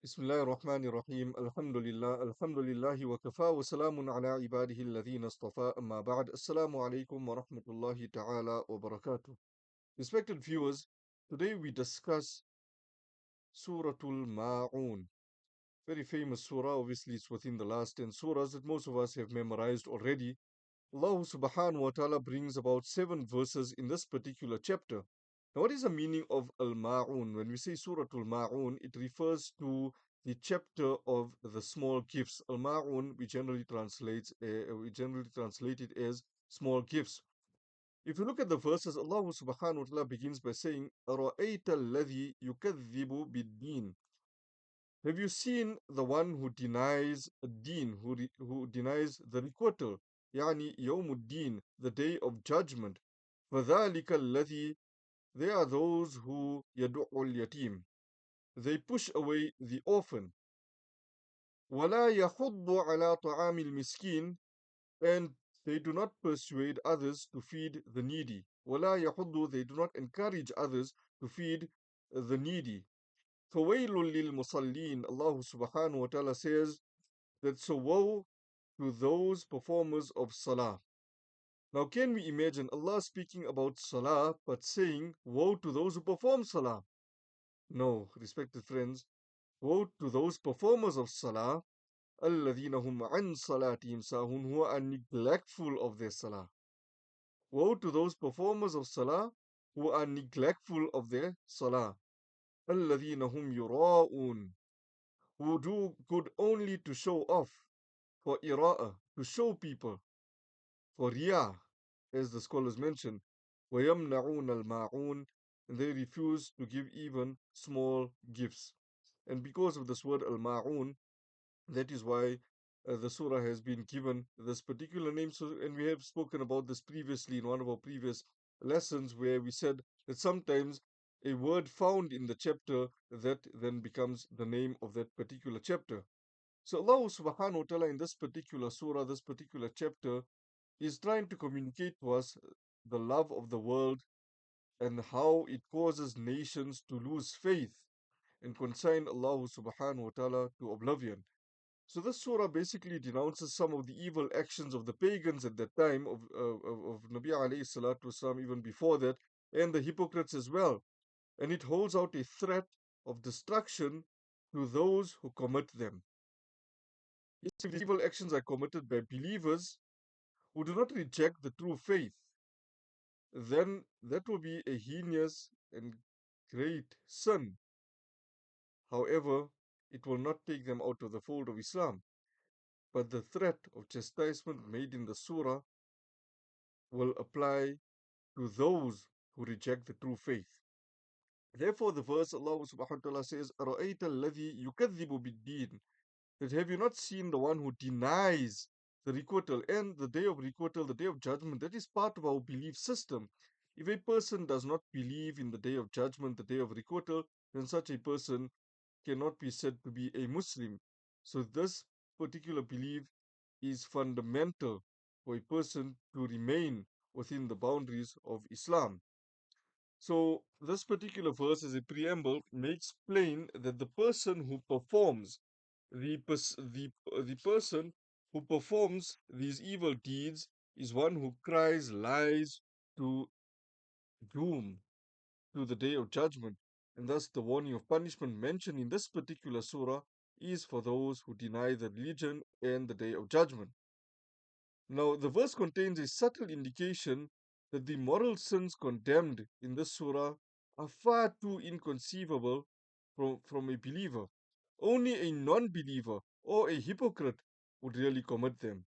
بسم الله الرحمن الرحيم الحمد لله وكفى وسلام على عباده الذين اصطفى أما بعد السلام عليكم ورحمة الله تعالى وبركاته. Respected viewers, today we discuss Suratul Ma'un. Very famous surah, obviously it's within the last 10 surahs that most of us have memorized already. Allah subhanahu wa ta'ala brings about 7 verses in this particular chapter. Now, what is the meaning of Al Ma'un? When we say Suratul Ma'un, it refers to the chapter of the small gifts. Al Ma'un, we generally translate it as small gifts. If you look at the verses, Allah subhanahu wa ta'ala begins by saying, أَرَأَيْتَ الَّذِي يُكَذِّبُ بِالدِّينِ. Have you seen the one who denies deen, who denies the requital, يعني يوم الدين, the day of judgment? فَذَلِكَ الَّذِي, they are those who يدعو اليتيم. They push away the orphan. وَلَا يَحُضُّ عَلَى طَعَامِ الْمِسْكِينِ, and they do not persuade others to feed the needy. وَلَا يَحُضُّ, they do not encourage others to feed the needy. فَوَيْلٌ لِلْمُصَلِّينَ, Allah subhanahu wa ta'ala says that so woe to those performers of salah. Now can we imagine Allah speaking about salah but saying woe to those who perform salah? No, respected friends, woe to those performers of salah, الَّذِينَ هُمْ عَنْ صَلَاتِهِمْ سَاهُونَ, who are neglectful of their salah. Woe to those performers of salah who are neglectful of their salah. الَّذِينَ هُمْ يُرَاءُونَ, who do good only to show off, for ira'ah, to show people, for riyah, as the scholars mention, وَيَمْنَعُونَ الْمَاعُونَ, and they refuse to give even small gifts. And because of this word al-ma'un, that is why the surah has been given this particular name. So, and we have spoken about this previously in one of our previous lessons, where we said that sometimes a word found in the chapter that then becomes the name of that particular chapter. So Allah subhanahu wa ta'ala in this particular surah, this particular chapter, is trying to communicate to us the love of the world and how it causes nations to lose faith and consign Allah subhanahu wa ta'ala to oblivion. So this surah basically denounces some of the evil actions of the pagans at that time of Nabi alayhi salatu wasalam, even before that, and the hypocrites as well. And it holds out a threat of destruction to those who commit them. Yes, if these evil actions are committed by believers who do not reject the true faith, then that will be a heinous and great sin. However, it will not take them out of the fold of Islam. But the threat of chastisement made in the surah will apply to those who reject the true faith. Therefore, the verse Allah subhanahu wa ta'ala says, أَرَأَيْتَ الَّذِي يُكَذِّبُ بِالدِّينِ, that have you not seen the one who denies the requital and the day of requital, the day of judgment? That is part of our belief system. If a person does not believe in the day of judgment, the day of requital, then such a person cannot be said to be a Muslim. So this particular belief is fundamental for a person to remain within the boundaries of Islam. So this particular verse as a preamble makes plain that the person who performs the person who performs these evil deeds is one who cries lies to doom, to the day of judgment. And thus the warning of punishment mentioned in this particular surah is for those who deny the religion and the day of judgment. Now, the verse contains a subtle indication that the moral sins condemned in this surah are far too inconceivable from a believer. Only a non believer or a hypocrite would really commit them.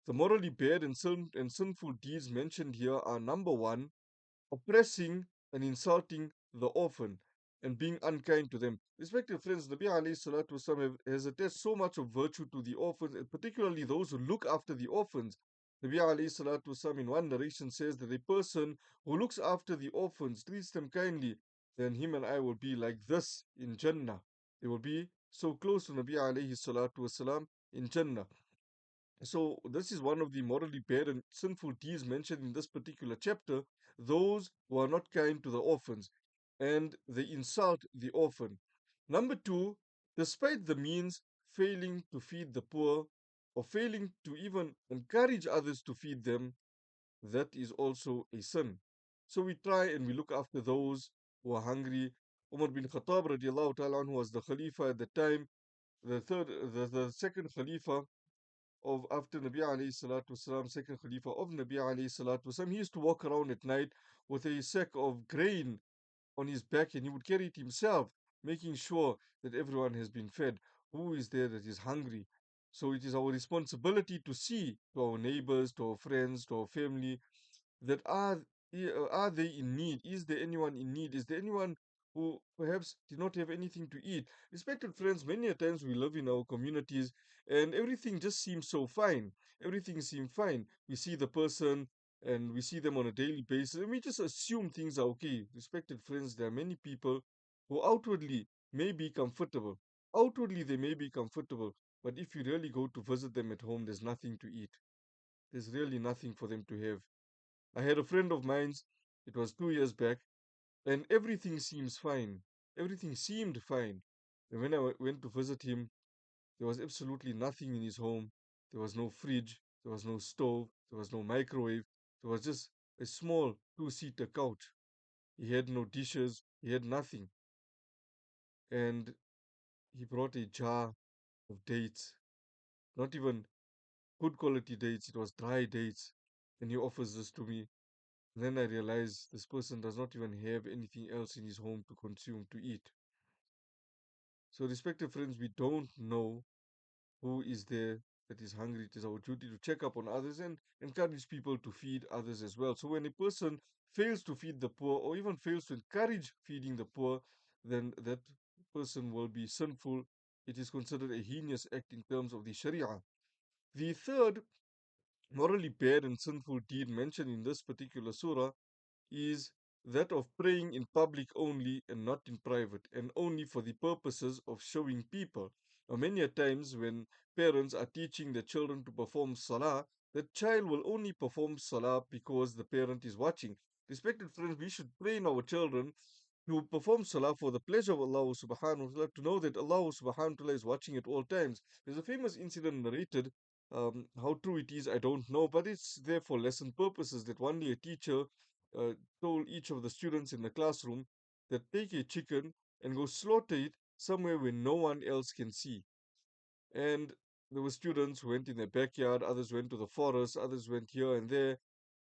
The morally bad and sinful deeds mentioned here are: number one, oppressing and insulting the orphan and being unkind to them. Respected friends, Nabi alayhi salatu wasalam has attached so much of virtue to the orphans, and particularly those who look after the orphans. Nabi alayhi salatu wasalam in one narration says that a person who looks after the orphans, treats them kindly, then him and I will be like this in Jannah. They will be so close to Nabi alayhi salatu wasalam in Jannah. So, this is one of the morally bad and sinful deeds mentioned in this particular chapter. Those who are not kind to the orphans and they insult the orphan. Number two, Despite the means, failing to feed the poor or failing to even encourage others to feed them, that is also a sin. So we try and we look after those who are hungry. Umar bin Khattab radiallahu ta'ala anhu was the Khalifa at the time, the second Khalifa of after Nabi alayhi salatu wasalam, second Khalifa of Nabi alayhi salatu wasalam. He used to walk around at night with a sack of grain on his back and he would carry it himself, making sure that everyone has been fed. Who is there that is hungry? So it is our responsibility to see to our neighbors, to our friends, to our family, that are they in need? Is there anyone in need? Is there anyone who perhaps did not have anything to eat? Respected friends, many a times we live in our communities and everything just seems so fine. Everything seems fine. We see the person and we see them on a daily basis and we just assume things are okay. Respected friends, there are many people who outwardly may be comfortable. Outwardly, they may be comfortable, but if you really go to visit them at home, there's nothing to eat. There's really nothing for them to have. I had a friend of mine's, it was 2 years back, and everything seems fine. Everything seemed fine. And when I went to visit him, there was absolutely nothing in his home. There was no fridge, there was no stove, there was no microwave, there was just a small two-seater couch. He had no dishes, he had nothing. And he brought a jar of dates, not even good quality dates, it was dry dates. And he offers this to me. Then I realize this person does not even have anything else in his home to consume, to eat. So, respected friends, we don't know who is there that is hungry. It is our duty to check up on others and encourage people to feed others as well. So, when a person fails to feed the poor or even fails to encourage feeding the poor, then that person will be sinful. It is considered a heinous act in terms of the Sharia. The third morally bad and sinful deed mentioned in this particular surah is that of praying in public only and not in private, and only for the purposes of showing people. Now, many a times when parents are teaching their children to perform salah, the child will only perform salah because the parent is watching. Respected friends, we should train our children to perform salah for the pleasure of Allah subhanahu wa ta'ala, to know that Allah subhanahu wa ta'ala is watching at all times. There's a famous incident narrated. How true it is, I don't know, but it's there for lesson purposes that one day a teacher uh, told each of the students in the classroom that take a chicken and go slaughter it somewhere where no one else can see. And there were students who went in their backyard, others went to the forest, others went here and there.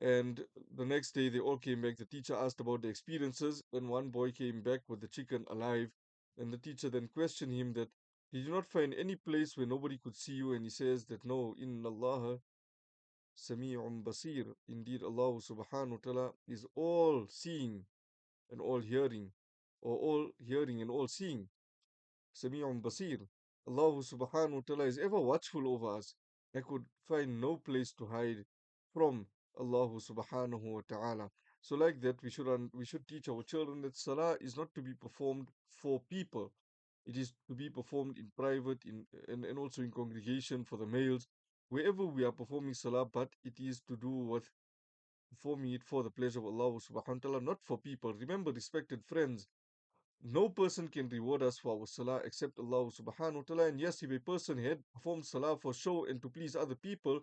And the next day they all came back. The teacher asked about the experiences, and one boy came back with the chicken alive. And the teacher then questioned him that, did you not find any place where nobody could see you? And he says that no, inna Allah Sami'un Basir. Indeed, Allah subhanahu wa ta'ala is all seeing and all hearing, or all hearing and all seeing. Sami'un Basir. Allah subhanahu wa ta'ala is ever watchful over us. I could find no place to hide from Allah subhanahu wa ta'ala. So like that, we should teach our children that salah is not to be performed for people. It is to be performed in private, and also in congregation for the males, wherever we are performing salah, but it is to do with performing it for the pleasure of Allah subhanahu wa ta'ala, not for people. Remember, respected friends, no person can reward us for our salah except Allah subhanahu wa ta'ala. And yes, if a person had performed salah for show and to please other people,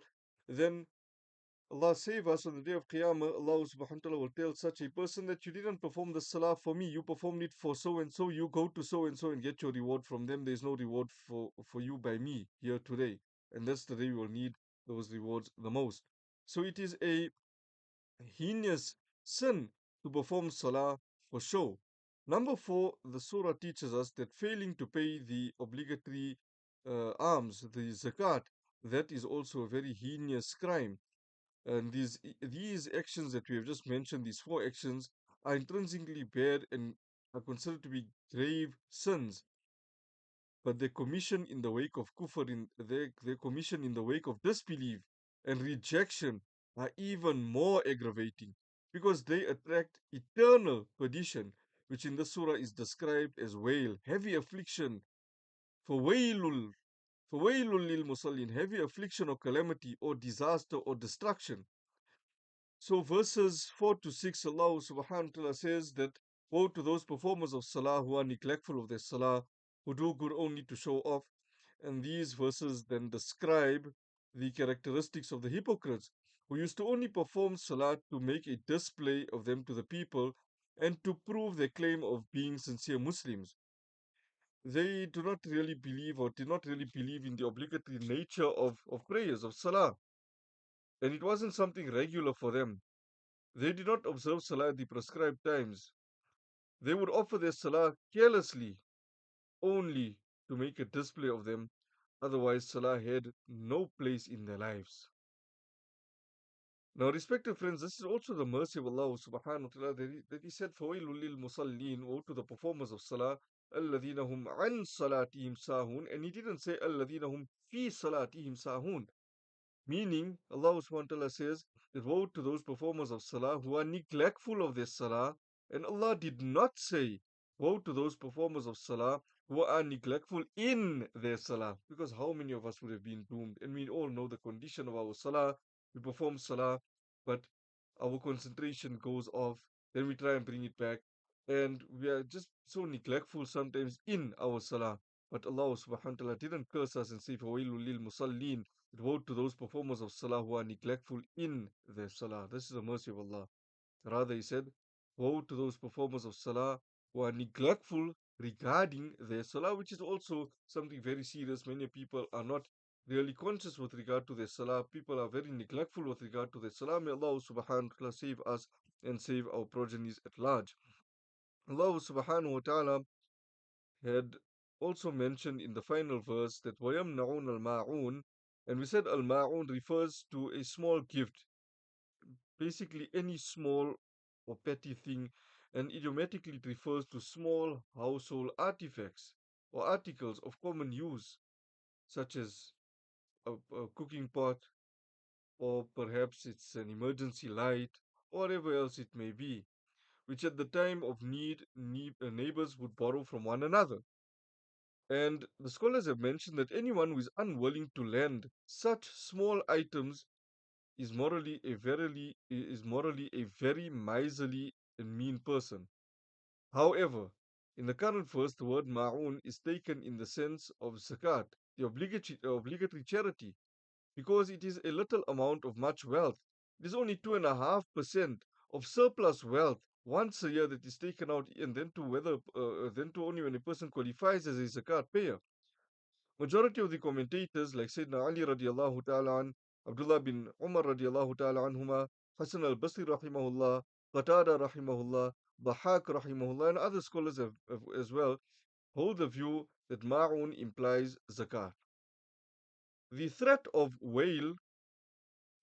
then Allah save us on the day of Qiyamah. Allah subhanahu wa ta'ala will tell such a person that you didn't perform the salah for me, you performed it for so and so. You go to so and get your reward from them. There's no reward for you by me here today. And that's the day we will need those rewards the most. So it is a heinous sin to perform salah for show. Number four, the surah teaches us that failing to pay the obligatory alms, the zakat, that is also a very heinous crime. And these actions that we have just mentioned, these four actions, are intrinsically bad and are considered to be grave sins. But their commission in the wake of kufr, their commission in the wake of disbelief and rejection are even more aggravating because they attract eternal perdition, which in the surah is described as wail, heavy affliction, for wailul, for wailul lil musallin, heavy affliction or calamity or disaster or destruction. So verses 4 to 6, Allah subhanahu wa ta'ala says that, woe to those performers of salah who are neglectful of their salah. who do good only to show off. And these verses then describe the characteristics of the hypocrites who used to only perform salat to make a display of them to the people and to prove their claim of being sincere Muslims. They do not really believe or did not really believe in the obligatory nature of prayers, of salah. And it wasn't something regular for them. They did not observe salah at the prescribed times. They would offer their salah carelessly, only to make a display of them. Otherwise, salah had no place in their lives. Now, respected friends, this is also the mercy of Allah subhanahu wa ta'ala that He said, فَوَيْلٌ لِلْمُصَلِّينَ, woe to the performers of salah, الَّذِينَ هُمْ عَنْ صَلَاتِهِمْ سَاهُونَ, and He didn't say الَّذِينَ هُمْ فِي صَلَاتِهِمْ سَاهُونَ. Meaning, Allah subhanahu wa ta'ala says that woe to those performers of salah who are neglectful of their salah. And Allah did not say woe to those performers of salah who are neglectful in their salah. Because how many of us would have been doomed? And we all know the condition of our salah. We perform salah, but our concentration goes off. Then we try and bring it back. And we are just so neglectful sometimes in our salah. But Allah subhanahu wa ta'ala didn't curse us and say, فَوَيْلٌ لِلْمُصَلِّينَ, woe to those performers of salah who are neglectful in their salah. This is the mercy of Allah. Rather, He said, woe to those performers of salah who are neglectful regarding their salah, which is also something very serious. Many people are not really conscious with regard to their salah. People are very neglectful with regard to their salah. May Allah subhanahu wa ta'ala save us and save our progenies at large. Allah subhanahu wa ta'ala had also mentioned in the final verse that وَيَمْنَعُونَ الْمَاعُونَ, and we said al-ma'un refers to a small gift, basically any small or petty thing, and idiomatically it refers to small household artifacts or articles of common use, such as a cooking pot, or perhaps it's an emergency light, or whatever else it may be, which at the time of need, neighbors would borrow from one another. And the scholars have mentioned that anyone who is unwilling to lend such small items is morally a very miserly and mean person. However, in the current verse, the word ma'un is taken in the sense of zakat, the obligatory charity, because it is a little amount of much wealth. It is only 2.5% of surplus wealth once a year that is taken out, and then to only when a person qualifies as a zakat payer. Majority of the commentators, like Sayyidina Ali radiallahu ta'ala an, Abdullah bin Umar radiallahu ta'ala anhuma, Hassan al-Basri rahimahullah, Qatada rahimahullah, Bahak rahimahullah, and other scholars have as well, hold the view that ma'un implies zakat. The threat of wail,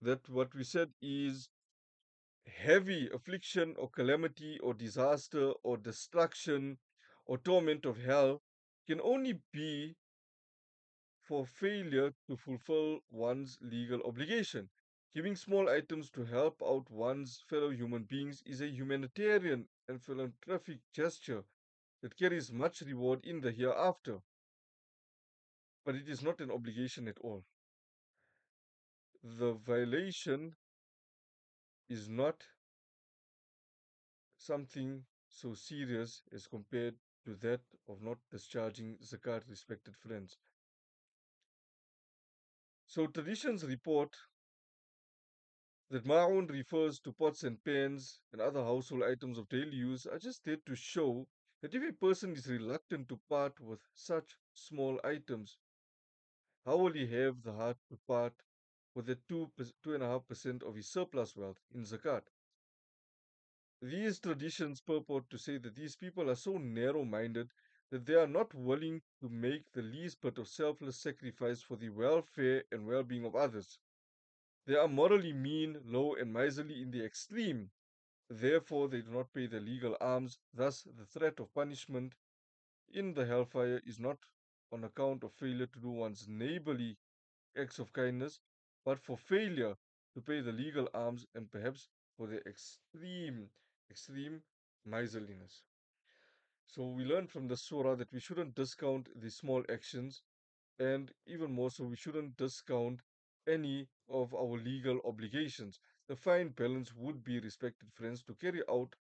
that what we said is heavy affliction or calamity or disaster or destruction or torment of hell, can only be for failure to fulfill one's legal obligation. Giving small items to help out one's fellow human beings is a humanitarian and philanthropic gesture that carries much reward in the hereafter, but it is not an obligation at all. The violation is not something so serious as compared to that of not discharging zakat, respected friends. So traditions report that ma'un refers to pots and pans and other household items of daily use are just there to show that if a person is reluctant to part with such small items, how will he have the heart to part with the 2.5% of his surplus wealth in zakat? These traditions purport to say that these people are so narrow minded that they are not willing to make the least bit of selfless sacrifice for the welfare and well being of others. They are morally mean, low, and miserly in the extreme. Therefore, they do not pay their legal alms. Thus, the threat of punishment in the hellfire is not on account of failure to do one's neighborly acts of kindness, but for failure to pay the legal alms and perhaps for their extreme miserliness. So, we learn from the surah that we shouldn't discount the small actions, and even more so, we shouldn't discount any of our legal obligations. The fine balance would be, respected friends, to carry out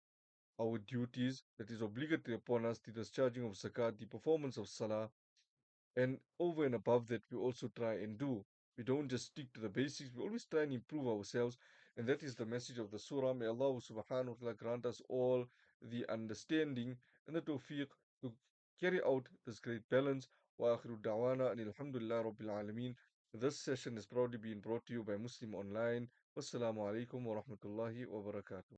our duties that is obligatory upon us, the discharging of zakat, the performance of salah, and over and above that, we also try and do. We don't just stick to the basics, we always try and improve ourselves. And that is the message of the surah. May Allah subhanahu wa ta'ala grant us all the understanding and the tawfiq to carry out this great balance. Wa akhiru da'wana and alhamdulillah rabbil alameen. This session is proudly being brought to you by Muslim Online. Wassalamu alaikum wa rahmatullahi wa barakatuh.